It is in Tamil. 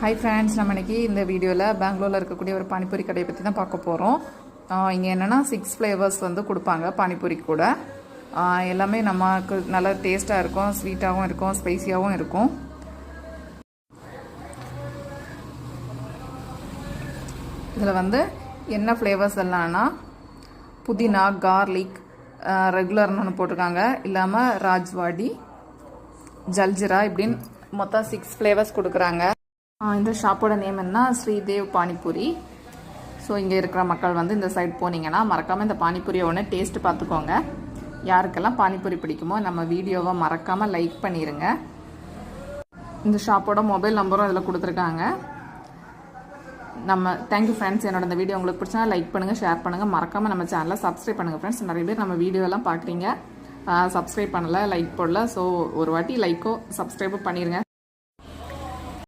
ஹாய் ஃப்ரெண்ட்ஸ், நம்ம இன்றைக்கி இந்த வீடியோவில் பெங்களூரில் இருக்கக்கூடிய ஒரு பானிபூரி கடையை பற்றி தான் பார்க்க போகிறோம். இங்கே என்னென்னா 6 ஃப்ளேவர்ஸ் வந்து கொடுப்பாங்க பானிபூரி கூட. எல்லாமே நமக்கு நல்லா டேஸ்ட்டாக இருக்கும், ஸ்வீட்டாகவும் இருக்கும், ஸ்பைஸியாகவும் இருக்கும். இதில் வந்து என்ன ஃப்ளேவர்ஸ் எல்லாம்னா புதினா, கார்லிக், ரெகுலர்னு ஒன்று போட்டிருக்காங்க, இல்லாமல் ராஜ்வாடி, ஜல்ஜிரா இப்படின்னு மொத்தம் 6 ஃப்ளேவர்ஸ் கொடுக்குறாங்க. இந்த ஷாப்போட நேம் என்ன, ஸ்ரீதேவ் பானிபூரி. ஸோ இங்கே இருக்கிற மக்கள் வந்து இந்த சைட் போனீங்கன்னா மறக்காமல் இந்த பானிபூரியை ஒன்று டேஸ்ட்டு பார்த்துக்கோங்க. யாருக்கெல்லாம் பானிபூரி பிடிக்குமோ நம்ம வீடியோவை மறக்காமல் லைக் பண்ணிடுங்க. இந்த ஷாப்போட மொபைல் நம்பரும் இதில் கொடுத்துருக்காங்க. Thank you friends. என்னோட இந்த வீடியோ உங்களுக்கு பிடிச்சா லைக் பண்ணுங்கள், ஷேர் பண்ணுங்கள், மறக்காமல் நம்ம சேனலை சப்ஸ்கிரைப் பண்ணுங்கள் ஃப்ரெண்ட்ஸ். நிறைய பேர் நம்ம வீடியோலாம் பார்க்குறீங்க, சப்ஸ்கிரைப் பண்ணலை, லைக் போடல. ஸோ ஒரு வாட்டி லைக்கோ சப்ஸ்கிரைபோ பண்ணிடுங்க.